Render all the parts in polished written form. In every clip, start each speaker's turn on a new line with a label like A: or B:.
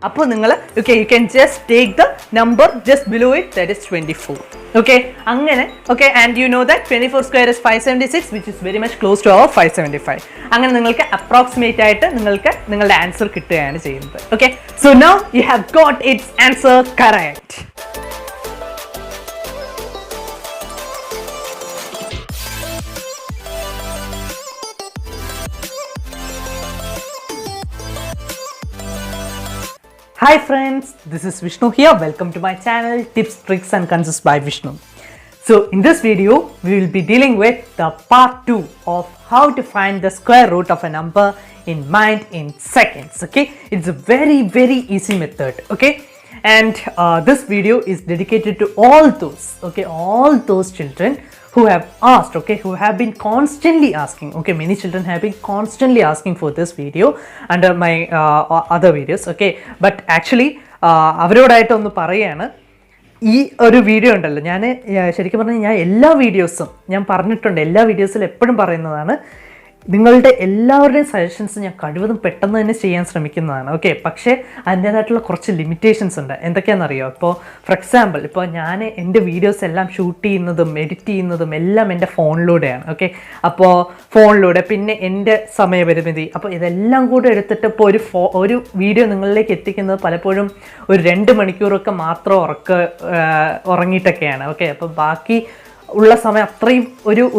A: അപ്പോൾ നിങ്ങൾ you can just take the number just below it, that is 24. Okay, അങ്ങനെ okay, and you know that 24 square is 576, which is very much close to our 575. അങ്ങനെ നിങ്ങൾക്ക് approximate ആയിട്ട് നിങ്ങൾക്ക് നിങ്ങളുടെ answer കിട്ടുകയാണ് ചെയ്യുന്നത്. Okay, so now you have got its answer correct. Hi friends, this is Vishnu here. Welcome to my channel Tips, Tricks and Concepts by Vishnu. So in this video, we will be dealing with the part 2 of how to find the square root of a number in mind in seconds. Okay, it's a very easy method. Okay, and this video is dedicated to all those children who have asked, who have been constantly asking. Okay, many children have been constantly asking for this video under my other videos. Okay, but actually അവരോടായിട്ടൊന്ന് പറയാണ്, ഈ ഒരു video ഉണ്ടല്ലോ, ഞാൻ ശരിക്കും പറഞ്ഞാൽ ഞാൻ എല്ലാ വീഡിയോസും ഞാൻ പറഞ്ഞിട്ടുണ്ട്, എല്ലാ വീഡിയോസിലും എപ്പോഴും പറയുന്നതാണ്, നിങ്ങളുടെ എല്ലാവരുടെയും സജഷൻസ് ഞാൻ കഴിവതും പെട്ടെന്ന് തന്നെ ചെയ്യാൻ ശ്രമിക്കുന്നതാണ്. ഓക്കെ, പക്ഷേ അതിൻ്റേതായിട്ടുള്ള കുറച്ച് ലിമിറ്റേഷൻസ് ഉണ്ട്. എന്തൊക്കെയാണെന്നറിയോ? ഇപ്പോൾ ഫോർ എക്സാമ്പിൾ, ഇപ്പോൾ ഞാൻ എൻ്റെ വീഡിയോസ് എല്ലാം ഷൂട്ട് ചെയ്യുന്നതും എഡിറ്റ് ചെയ്യുന്നതും എല്ലാം എൻ്റെ ഫോണിലൂടെയാണ്. ഓക്കെ, അപ്പോൾ ഫോണിലൂടെ പിന്നെ എൻ്റെ സമയപരിമിതി, അപ്പോൾ ഇതെല്ലാം കൂടെ എടുത്തിട്ട് ഇപ്പോൾ ഒരു വീഡിയോ നിങ്ങളിലേക്ക് എത്തിക്കുന്നത് പലപ്പോഴും ഒരു 2 മണിക്കൂറൊക്കെ മാത്രം ഉറങ്ങിയിട്ടൊക്കെയാണ്. ഓക്കെ, അപ്പോൾ ബാക്കി ഉള്ള സമയം അത്രയും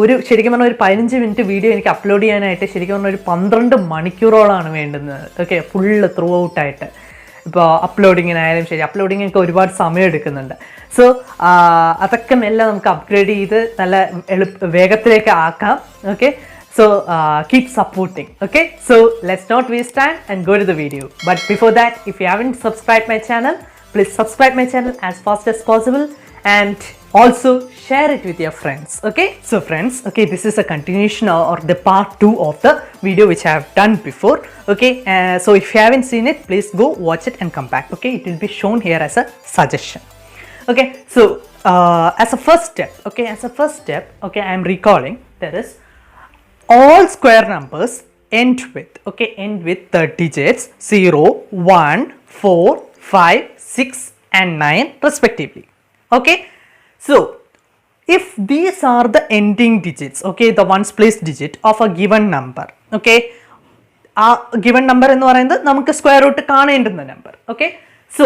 A: ഒരു ശരിക്കും പറഞ്ഞാൽ ഒരു 15 മിനിറ്റ് വീഡിയോ എനിക്ക് അപ്ലോഡ് ചെയ്യാനായിട്ട് ശരിക്കും പറഞ്ഞാൽ ഒരു 12 മണിക്കൂറോളമാണ് വേണ്ടുന്നത്. ഓക്കെ, ഫുള്ള് ത്രൂ ഔട്ടായിട്ട്. ഇപ്പോൾ അപ്ലോഡിങ്ങിനായാലും ശരി, അപ്ലോഡിങ്ങൊക്കെ ഒരുപാട് സമയം എടുക്കുന്നുണ്ട്. സോ അതൊക്കെ എല്ലാം നമുക്ക് അപ്ഗ്രേഡ് ചെയ്ത് നല്ല വേഗത്തിലേക്ക് ആക്കാം. Okay, so keep supporting. Okay, so let's not waste time and go to the video. But before that, if you haven't subscribed my channel, please subscribe my channel as fast as possible and also share it with your friends. Okay, so friends, okay, this is a continuation or the part 2 of the video which I have done before. Okay, so if you haven't seen it, please go watch it and come back. Okay, it will be shown here as a suggestion. Okay, so as a first step, okay, I am recalling there is all square numbers end with the digits 0, 1, 4, 5, 6 and 9 respectively. Okay, so if these are the ending digits, okay, the ones place digit of a given number, okay, given number ennu parayunnathu namukku square root kaanendunna number. Okay, so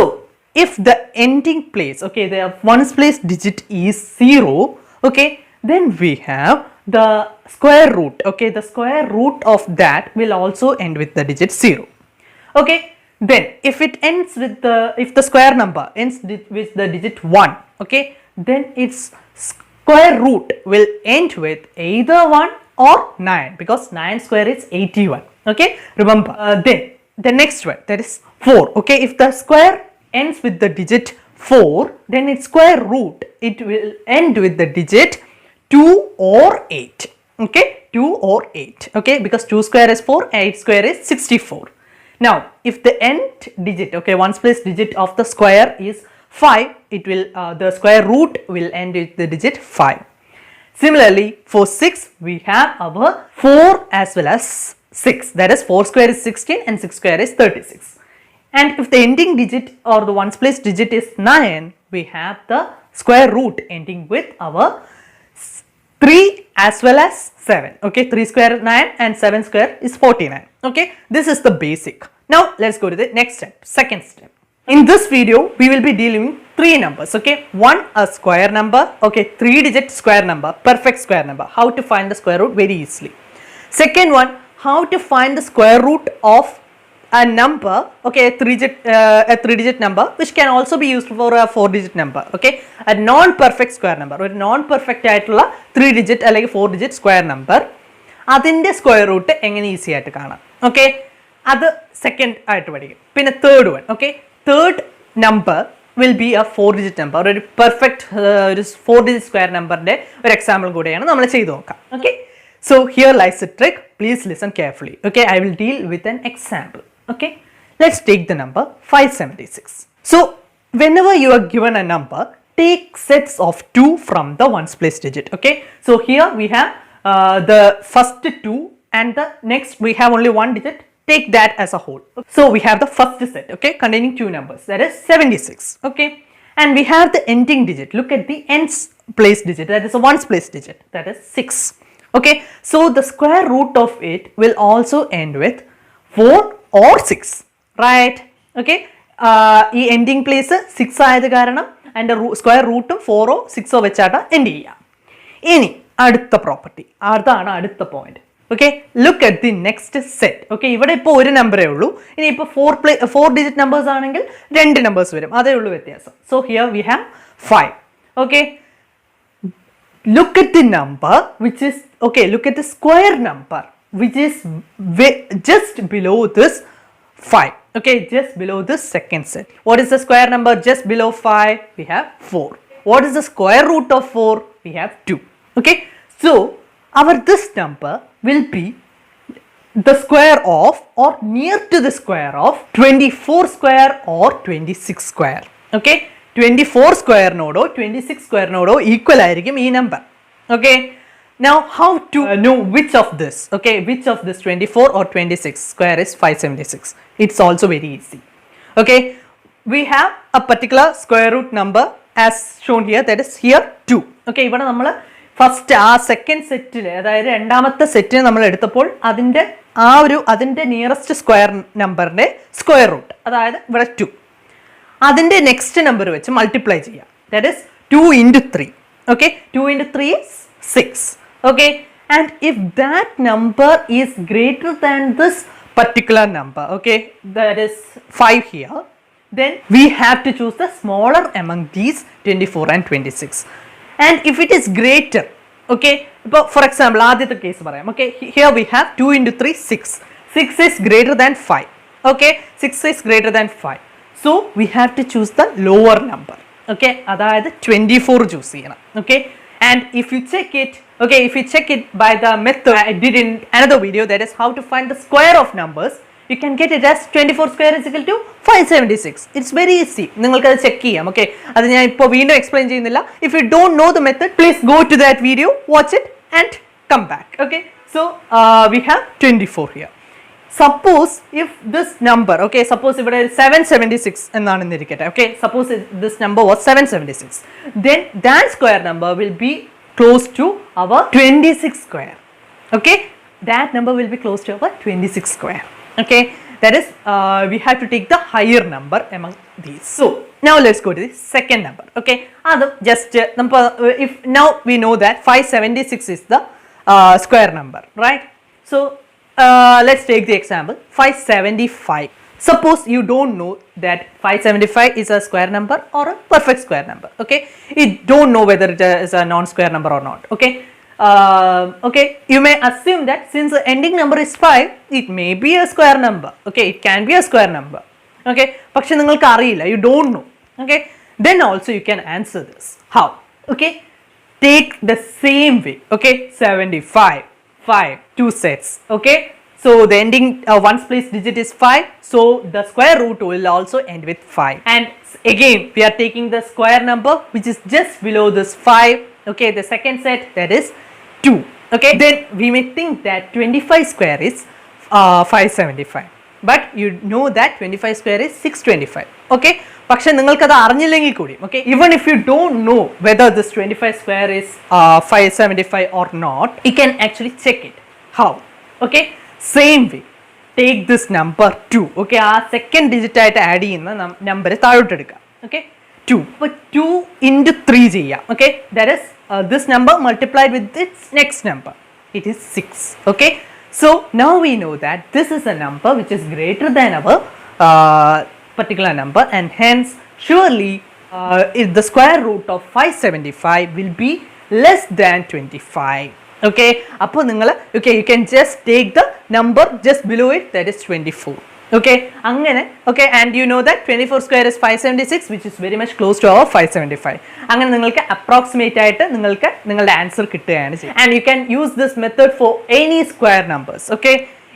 A: if the ending place, okay, the ones place digit is 0, okay, then we have the square root. Okay, the square root of that will also end with the digit 0. Okay, then if the square number ends with the digit 1, okay, then its square root will end with either 1 or 9, because 9 square is 81. Okay, remember. Then the next one, that is 4. Okay, if the square ends with the digit 4, then its square root, it will end with the digit 2 or 8. Okay, 2 or 8. Okay, because 2 square is 4, 8 square is 64. Now if the end digit, okay, ones place digit of the square is 5, it will the square root will end with the digit 5. Similarly for 6, we have our 4 as well as 6, that is 4 square is 16 and 6 square is 36. And if the ending digit or the ones place digit is 9, we have the square root ending with our 3 as well as 7. Okay, 3 square 9 and 7 square is 49. Okay, this is the basic. Now let's go to the next step, second step. In this video, we will be dealing with 3 numbers. Okay, one a square number, okay, 3-digit square number, perfect square number. How to find the square root very easily. Second one, how to find the square root of a number, okay, a 3-digit number, which can also be used for a 4-digit number. Okay, a non-perfect square number, or non-perfect ആയിട്ടുള്ള 3-digit അല്ലെങ്കിൽ 4-digit square number, അതിൻ്റെ square root എങ്ങനെ easy ആയിട്ട് കാണാം. Okay, അത് second ആയിട്ട് പഠിക്കും. പിന്നെ third one, okay, third number will be A 4-digit number, ഒരു പെർഫെക്റ്റ് ഒരു 4-digit സ്ക്വയർ നമ്പറിൻ്റെ ഒരു എക്സാമ്പിൾ കൂടെയാണ് നമ്മൾ ചെയ്തു നോക്കാം. Okay, so here lies the trick. Please listen carefully. Okay, I will deal with an example. Okay, let's take the number 576. So whenever you are given a number, take sets of 2 from the ones place digit. Okay, so here we have the first 2 and the next we have only one digit take that as a whole. So we have the first set, okay, containing two numbers, that is 76, okay, and we have the ending digit. Look at the nth place digit, that is a ones place digit, that is 6, okay. So the square root of it will also end with 4 or 6, right? Okay, ഈ ending place 6 ആയത് കാരണം അതിൻ്റെ square റൂട്ടും 4 6 വെച്ചാണ് end ചെയ്യുക. ഇനി അടുത്ത property, അതാണ് അടുത്ത point. Okay, look at the next set. Okay, ഇവിടെ ഇപ്പോൾ ഒരു നമ്പറേ ഉള്ളൂ. ഇനി ഇപ്പോൾ 4 ഡിജിറ്റ് നമ്പേഴ്സ് ആണെങ്കിൽ 2 നമ്പേഴ്സ് വരും, അതേ ഉള്ളൂ വ്യത്യാസം. So here we have 5. Okay, look at the number which is, okay, look at the square number which is just below this 5. Okay, just below this second set. What is the square number just below 5? We have 4. What is the square root of 4? We have 2. Okay, so our this number will be the square of or near to the square of 24 square or 26 square. Okay, 24 square nodo 26 square nodo equal ആയിരിക്കും ഈ number. Okay, now how to know which of this, okay, which of this 24 or 26 square is 576? It's also very easy. Okay, we have a particular square root number as shown here, that is here 2. Okay, ഇവിടെ നമ്മൾ first ആ second സെറ്റിൽ, അതായത് രണ്ടാമത്തെ സെറ്റിന് നമ്മൾ എടുത്തപ്പോൾ അതിൻ്റെ nearest square നമ്പറിൻ്റെ സ്ക്വയർ റൂട്ട്, അതായത് ഇവിടെ 2, അതിൻ്റെ നെക്സ്റ്റ് നമ്പർ വെച്ച് മൾട്ടിപ്ലൈ ചെയ്യാം, that is 2 into 3. Okay, 2 into 3 is 6. Okay, and if that number is greater than this particular number, okay, that is 5 here, then we have to choose the smaller among these 24 and 26. And if it is greater, okay, for example ആദ്യത്തെ case പറയാം. Okay, here we have 2 into 3 6. 6 is greater than 5. Okay, 6 is greater than 5. So we have to choose the lower number. Okay, അതായത് 24 choose ചെയ്യണം. Okay, and if you check it by the method I did in another video, that is how to find the square of numbers, you can get it as 24 square is equal to 576. It's very easy, നിങ്ങൾക്ക് അത് check ചെയ്യാം. Okay, അത് ഞാൻ ഇപ്പോൾ വീണ്ടും explain ചെയ്യുന്നില്ല. If you don't know the method, please go to that video, watch it and come back. Okay, so we have 24 here. Suppose if this number, okay, suppose ഇവിടെ 776 എന്നാണെന്ന് ഇരിക്കട്ടെ. Okay, suppose this number was 776, then that square number will be close to our 26 square. Okay, that number will be close to our 26 square. Okay, that is we have to take the higher number among these. So now let's go to the second number. Okay, just if now we know that 576 is the square number, right? So let's take the example 575. Suppose you don't know that 575 is a square number or a perfect square number. Okay, you don't know whether it is a non-square number or not. Okay, okay, you may assume that since the ending number is 5, it may be a square number. Okay, it can be a square number. Okay, പക്ഷെ നിങ്ങൾക്ക് അറിയില്ല, you don't know. Okay, then also you can answer this. How? Okay, take the same way. Okay, 75 5 2 sets. Okay, so the ending ones place digit is 5, so the square root will also end with 5. And again we are taking the square number which is just below this 5. Okay, the second set, that is 2. Okay, then we may think that 25 square is 575, but you know that 25 square is 625. Okay, പക്ഷെ നിങ്ങൾക്കത് അറിഞ്ഞില്ലെങ്കിൽ കൂടി, okay, even if you don't know whether this 25 square is 575 or not, you can actually check it. How? Okay, same way, take this number 2. Okay, ആ second digit ആയിട്ട് add ചെയ്യുന്ന number താഴോട്ട് എടുക്കുക. Okay, 2. അപ്പോൾ 2 into 3 ചെയ്യാം. Okay, that is this number multiplied with its next number, it is 6. Okay, so now we know that this is a number which is greater than our particular number, and hence surely if the square root of 575 will be less than 25. Okay, അപ്പോൾ നിങ്ങൾ, okay, you can just take the number just below it, that is 24. Okay, അങ്ങനെ. Okay, and you know that 24 square is 576, which is very much close to our 575. അങ്ങനെ നിങ്ങൾക്ക് approximate ആയിട്ട് നിങ്ങൾക്ക് നിങ്ങളുടെ answer കിട്ടുകയാണ് ചെയ്യുന്നത്. And you can use this method for any square numbers. Okay,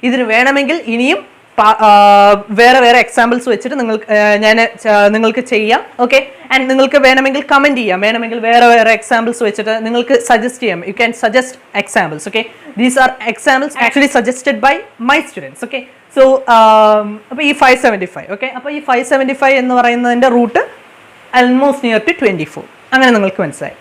A: ഇതിന് വേണമെങ്കിൽ ഇനിയും വേറെ വേറെ എക്സാമ്പിൾസ് വെച്ചിട്ട് നിങ്ങൾക്ക് ചെയ്യാം. ഓക്കെ, ആൻഡ് നിങ്ങൾക്ക് വേണമെങ്കിൽ കമന്റ് ചെയ്യാം, വേണമെങ്കിൽ വേറെ വേറെ എക്സാമ്പിൾസ് വെച്ചിട്ട് നിങ്ങൾക്ക് സജസ്റ്റ് ചെയ്യാം. You can suggest examples. Okay, these are examples actually suggested by my students. Okay, so അപ്പോൾ ഈ 575. ഓക്കെ, അപ്പോൾ ഈ 575 എന്ന് പറയുന്നതിൻ്റെ റൂട്ട് almost near to 24. അങ്ങനെ നിങ്ങൾക്ക് മനസ്സിലായി.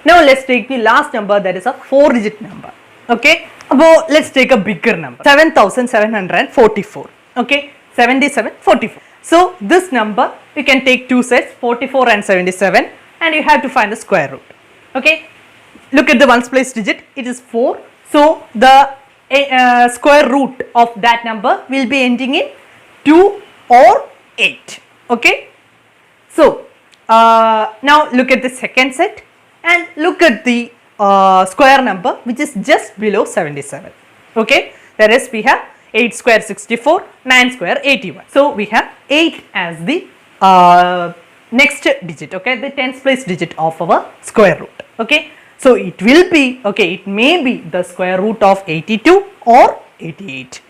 A: Now let's take the last number, that is a 4-digit number. Okay, അപ്പോൾ let's take a bigger number, 7744. Okay, 7744. So this number you can take two sets, 44 and 77, and you have to find the square root. Okay, look at the ones place digit, it is 4. So the square root of that number will be ending in 2 or 8. Okay, so now look at the second set and look at the square number which is just below 77. Okay, that is we have 8 square 64, 9 square 81. So we have 8 as the next digit. Okay, the 10th place digit of our square root. Okay, so it will be, okay, it may be the square root of 82 or 88.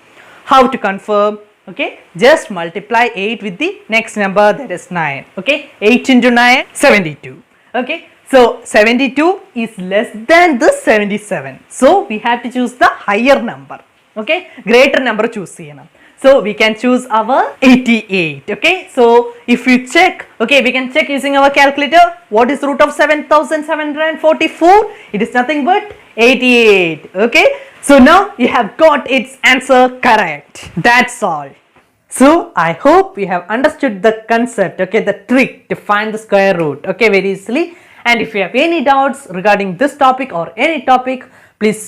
A: How to confirm? Okay, just multiply 8 with the next number, that is 9. Okay, 8 into 9, 72. Okay, so 72 is less than the 77. So we have to choose the higher number. Okay, greater number choose cheyanam. So we can choose our 88. Okay, so if you check, okay, we can check using our calculator. What is root of 7744? It is nothing but 88. Okay, so now you have got its answer correct. That's all. So I hope you have understood the concept, okay, the trick to find the square root, okay, very easily. And if you have any doubts regarding this topic or any topic, please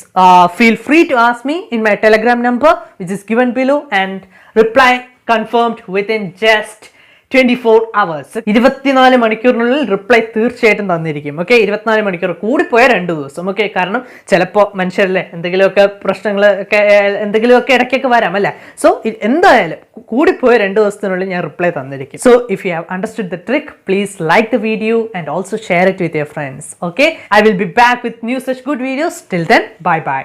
A: feel free to ask me in my Telegram number which is given below, and reply confirmed within just 24 hours. 24 മണിക്കൂറിനുള്ളിൽ reply തീർച്ചയായിട്ടും തന്നിരിക്കും. Okay, 24 മണിക്കൂർ കൂടിപ്പോയ 2 ദിവസം. Okay, കാരണം ചിലപ്പോൾ മനുഷ്യരല്ലേ എന്തെങ്കിലുമൊക്കെ പ്രശ്നങ്ങൾ ഒക്കെ എന്തെങ്കിലുമൊക്കെ ഇടയ്ക്കൊക്കെ വരാം അല്ലേ. സോ എന്തായാലും കൂടിപ്പോയ 2 ദിവസത്തിനുള്ളിൽ ഞാൻ റിപ്ലൈ തന്നിരിക്കും. So if you have understood the trick, please like the video and also share it with your friends. Okay, I will be back with new such good videos. Till then, bye by.